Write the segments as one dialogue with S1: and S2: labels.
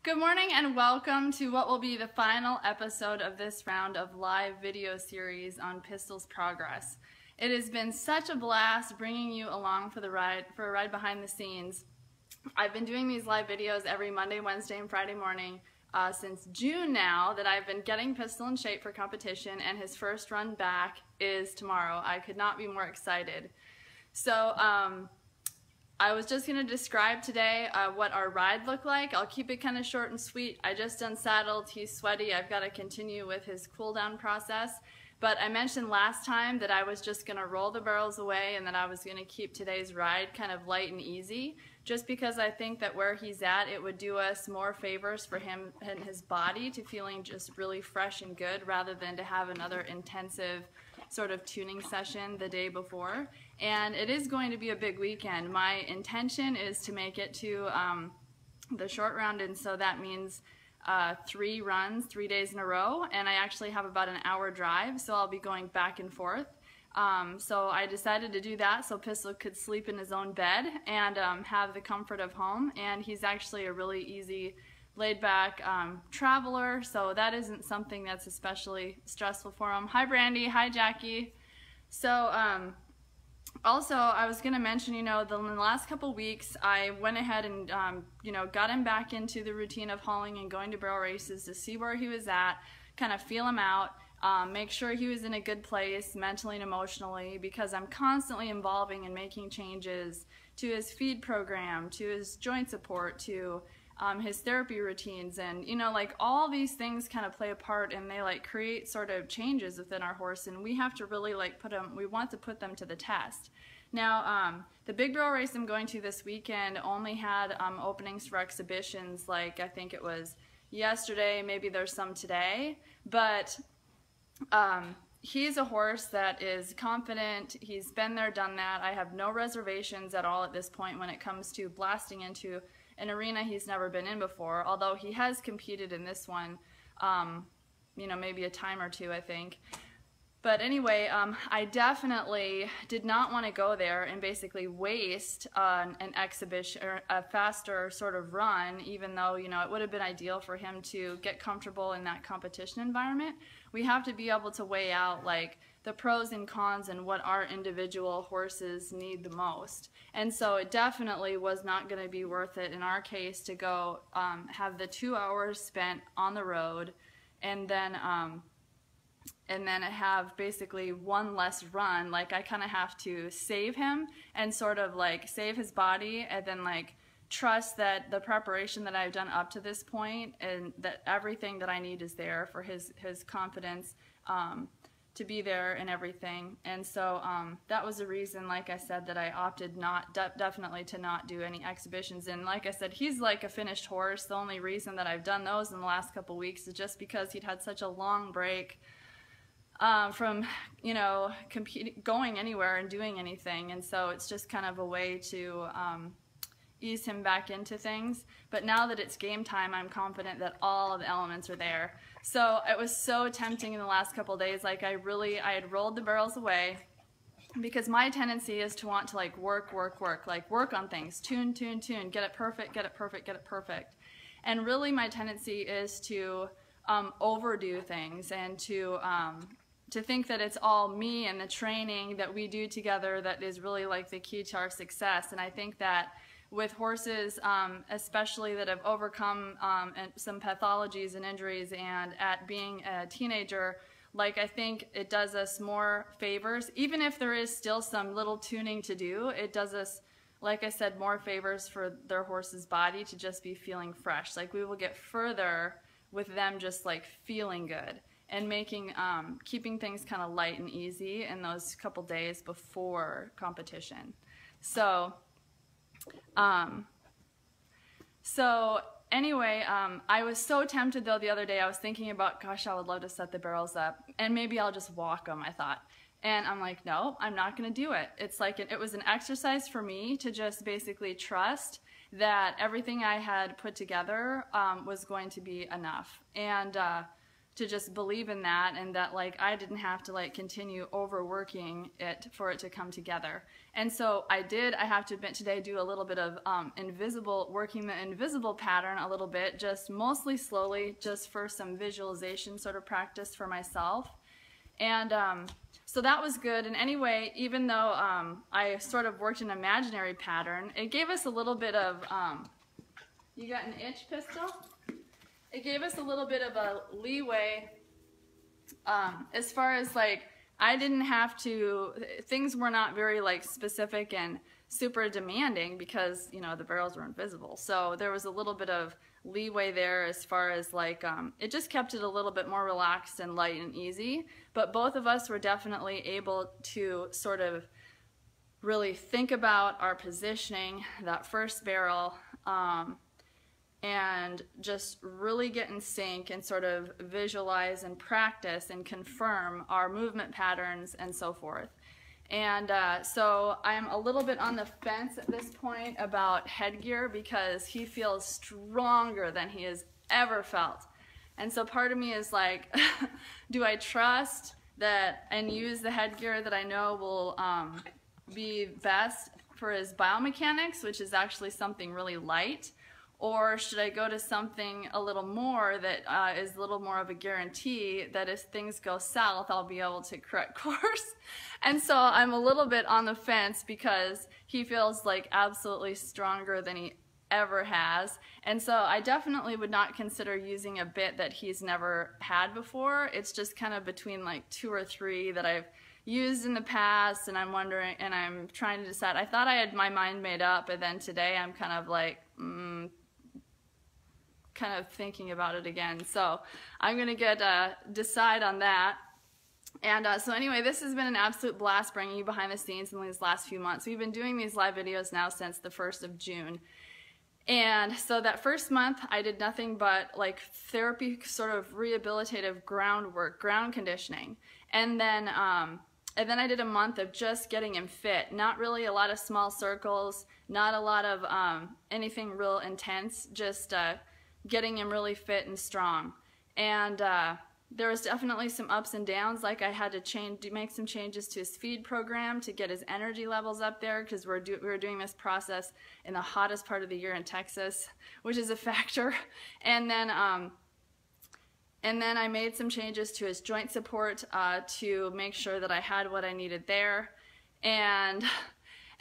S1: Good morning and welcome to what will be the final episode of this round of live video series on Pistol's progress. It has been such a blast bringing you along for a ride behind the scenes. I've been doing these live videos every Monday, Wednesday, and Friday morning since June now that I've been getting Pistol in shape for competition, and his first run back is tomorrow. I could not be more excited. So I was just going to describe today what our ride looked like. I'll keep it kind of short and sweet. I just unsaddled, he's sweaty, I've got to continue with his cool down process. But I mentioned last time that I was just going to roll the barrels away and that I was going to keep today's ride kind of light and easy, just because I think that where he's at, it would do us more favors for him and his body to feeling just really fresh and good rather than to have another intensive sort of tuning session the day before. And it is going to be a big weekend. My intention is to make it to the short round, and so that means 3 runs, 3 days in a row, and I actually have about an hour drive, so I'll be going back and forth. So I decided to do that so Pistol could sleep in his own bed and have the comfort of home, and he's actually a really easy, laid-back traveler, so that isn't something that's especially stressful for him. Hi Brandy, hi Jackie. So also, I was going to mention, in the last couple weeks, I went ahead and, got him back into the routine of hauling and going to barrel races to see where he was at, kind of feel him out, make sure he was in a good place mentally and emotionally, because I'm constantly involving and making changes to his feed program, to his joint support, to his therapy routines, and all these things kind of play a part, and they create sort of changes within our horse, and we have to really we want to put them to the test. Now the big barrel race I'm going to this weekend only had openings for exhibitions, I think it was yesterday, maybe there's some today, but he's a horse that is confident. He's been there, done that. I have no reservations at all at this point when it comes to blasting into an arena he's never been in before, although he has competed in this one, maybe a time or two, I think. But anyway, I definitely did not want to go there and basically waste an exhibition or a faster sort of run, even though, it would have been ideal for him to get comfortable in that competition environment. We have to be able to weigh out the pros and cons and what our individual horses need the most. And so it definitely was not going to be worth it in our case to go have the 2 hours spent on the road and then have basically one less run. I kind of have to save him and sort of save his body, and then trust that the preparation that I've done up to this point and that everything that I need is there for his confidence to be there and everything. And so that was the reason, like I said, that I opted definitely to not do any exhibitions. And like I said, he's like a finished horse. The only reason that I've done those in the last couple weeks is just because he'd had such a long break from going anywhere and doing anything, and so it's just kind of a way to ease him back into things. But now that it's game time, I'm confident that all of the elements are there. So it was so tempting in the last couple of days. I had rolled the barrels away, because my tendency is to want to work on things, tune, get it perfect. And really my tendency is to overdo things and to think that it's all me and the training that we do together that is really the key to our success. And I think that with horses, especially that have overcome some pathologies and injuries, and at being a teenager, I think it does us more favors. Even if there is still some little tuning to do, it does us, like I said, more favors for their horse's body to just be feeling fresh. We will get further with them just feeling good and keeping things kind of light and easy in those couple days before competition. So anyway, I was so tempted though the other day. I was thinking about, gosh, I would love to set the barrels up and maybe I'll just walk them, I thought. And I'm like, no, I'm not going to do it. It's it was an exercise for me to just basically trust that everything I had put together was going to be enough. And just believe in that, and that like I didn't have to like continue overworking it for it to come together. And so I have to admit today, do a little bit of working the invisible pattern a little bit, just mostly slowly, just for some visualization sort of practice for myself. And so that was good. And anyway, even though I sort of worked an imaginary pattern, it gave us a little bit of, you got an itch, Pistol? It gave us a little bit of a leeway as far as like, I didn't have to, things were not very like specific and super demanding because, you know, the barrels were invisible. So there was a little bit of leeway there as far as like, it just kept it a little bit more relaxed and light and easy. But both of us were definitely able to sort of really think about our positioning, that first barrel, and just really get in sync and sort of visualize and practice and confirm our movement patterns and so forth. And so I'm a little bit on the fence at this point about headgear because he feels stronger than he has ever felt. And so part of me is like, do I trust that and use the headgear that I know will be best for his biomechanics, which is actually something really light? Or should I go to something a little more that is a little more of a guarantee that if things go south, I'll be able to correct course? And so I'm a little bit on the fence because he feels like absolutely stronger than he ever has. And so I definitely would not consider using a bit that he's never had before. It's just kind of between like 2 or 3 that I've used in the past, and I'm wondering, and I'm trying to decide. I thought I had my mind made up, and then today I'm kind of like, kind of thinking about it again. So I'm gonna decide on that. And so anyway, this has been an absolute blast bringing you behind the scenes in these last few months. We've been doing these live videos now since the 1st of June. And so that first month I did nothing but like therapy, sort of rehabilitative groundwork, ground conditioning. And then I did a month of just getting him fit. Not really a lot of small circles, not a lot of anything real intense, just getting him really fit and strong. And there was definitely some ups and downs, like I had to make some changes to his feed program to get his energy levels up there, because we were doing this process in the hottest part of the year in Texas, which is a factor. And then I made some changes to his joint support to make sure that I had what I needed there. And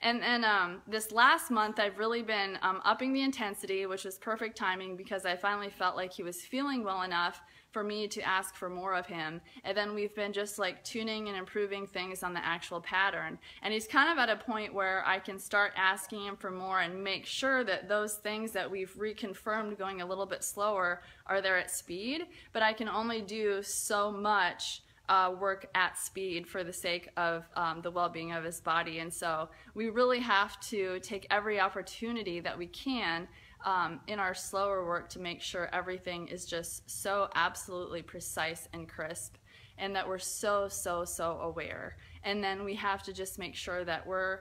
S1: then this last month I've really been upping the intensity, which was perfect timing because I finally felt like he was feeling well enough for me to ask for more of him. And then we've been just like tuning and improving things on the actual pattern. And he's kind of at a point where I can start asking him for more and make sure that those things that we've reconfirmed going a little bit slower are there at speed. But I can only do so much work at speed for the sake of the well-being of his body. And so we really have to take every opportunity that we can in our slower work to make sure everything is just so absolutely precise and crisp, and that we're so aware. And then we have to just make sure that we're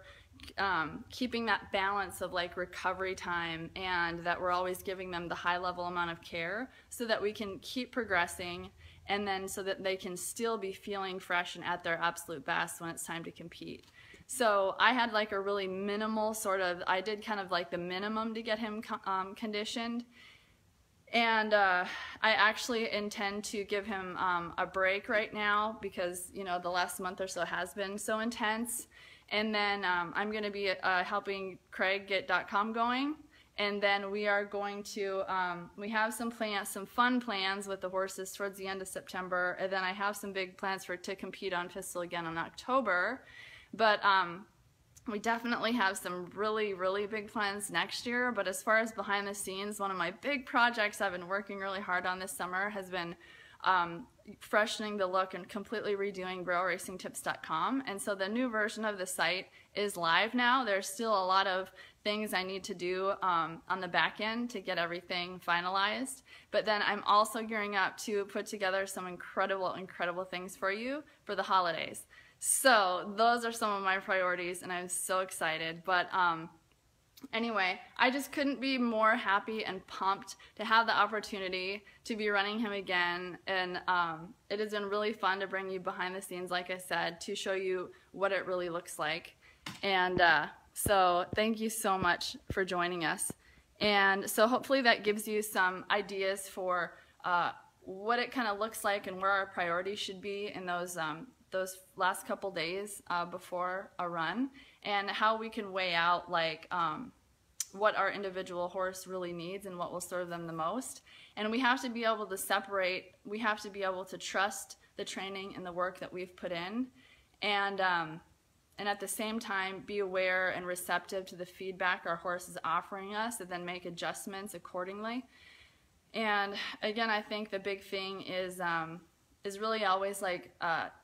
S1: keeping that balance of like recovery time, and that we're always giving them the high level amount of care so that we can keep progressing, and then so that they can still be feeling fresh and at their absolute best when it's time to compete. So I had like a really minimal sort of, I did kind of like the minimum to get him conditioned. And I actually intend to give him a break right now because, you know, the last month or so has been so intense. And then I'm going to be helping Craig get .com going. And then we are going to, we have some fun plans with the horses towards the end of September. And then I have some big plans to compete on Pistol again in October. But we definitely have some really big plans next year. But as far as behind the scenes, one of my big projects I've been working really hard on this summer has been freshening the look and completely redoing BarrelRacingTips.com. And so the new version of the site is live now. There's still a lot of things I need to do on the back end to get everything finalized. But then I'm also gearing up to put together some incredible things for you for the holidays. So those are some of my priorities, and I'm so excited. But anyway, I just couldn't be more happy and pumped to have the opportunity to be running him again. And it has been really fun to bring you behind the scenes, like I said, to show you what it really looks like. And so thank you so much for joining us. And so hopefully that gives you some ideas for what it kind of looks like and where our priorities should be in those last couple days before a run, and how we can weigh out like what our individual horse really needs and what will serve them the most. And we have to be able to separate, we have to be able to trust the training and the work that we've put in, and at the same time be aware and receptive to the feedback our horse is offering us, and then make adjustments accordingly. And again, I think the big thing is really always like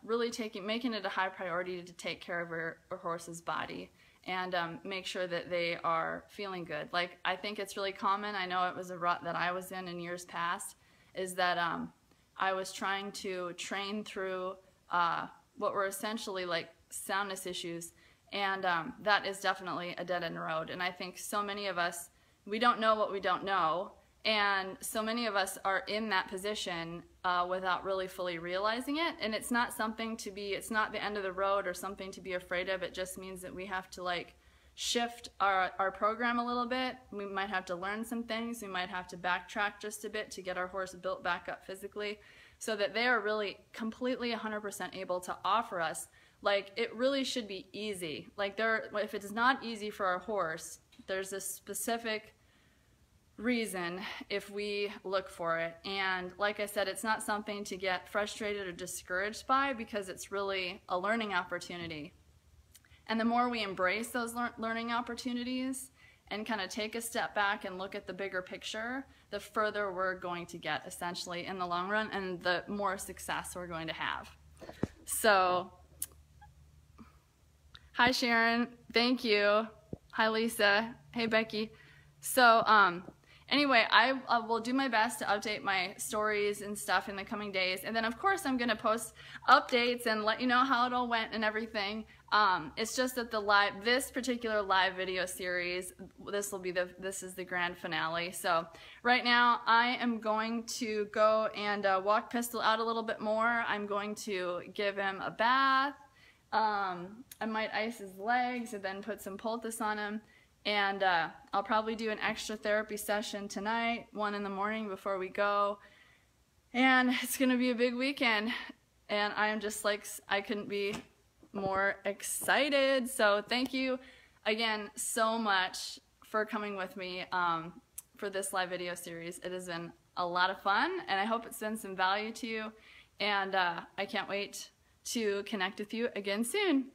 S1: really making it a high priority to take care of our horse's body, and make sure that they are feeling good. Like, I think it's really common, I know it was a rut that I was in years past, is that I was trying to train through what were essentially like soundness issues, and that is definitely a dead-end road. And I think so many of us, we don't know what we don't know, and so many of us are in that position without really fully realizing it. And it's not something to be, it's not the end of the road or something to be afraid of. It just means that we have to like shift our program a little bit. We might have to learn some things. We might have to backtrack just a bit to get our horse built back up physically, so that they are really completely 100% able to offer us. Like, it really should be easy. Like, if it's not easy for our horse, there's a specific reason if we look for it. And like I said, it's not something to get frustrated or discouraged by, because it's really a learning opportunity. And the more we embrace those learning opportunities and kind of take a step back and look at the bigger picture, the further we're going to get essentially in the long run, and the more success we're going to have. So, hi Sharon, thank you. Hi Lisa, hey Becky. So anyway, I will do my best to update my stories and stuff in the coming days. And then of course I'm gonna post updates and let you know how it all went and everything. It's just that this particular live video series, this is the grand finale. So right now I am going to go and walk Pistol out a little bit more. I'm going to give him a bath. I might ice his legs and then put some poultice on him. And I'll probably do an extra therapy session tonight, 1 in the morning before we go. And it's gonna be a big weekend. And I am just like, I couldn't be more excited. So thank you again so much for coming with me for this live video series. It has been a lot of fun, and I hope it's been some value to you. And I can't wait to connect with you again soon.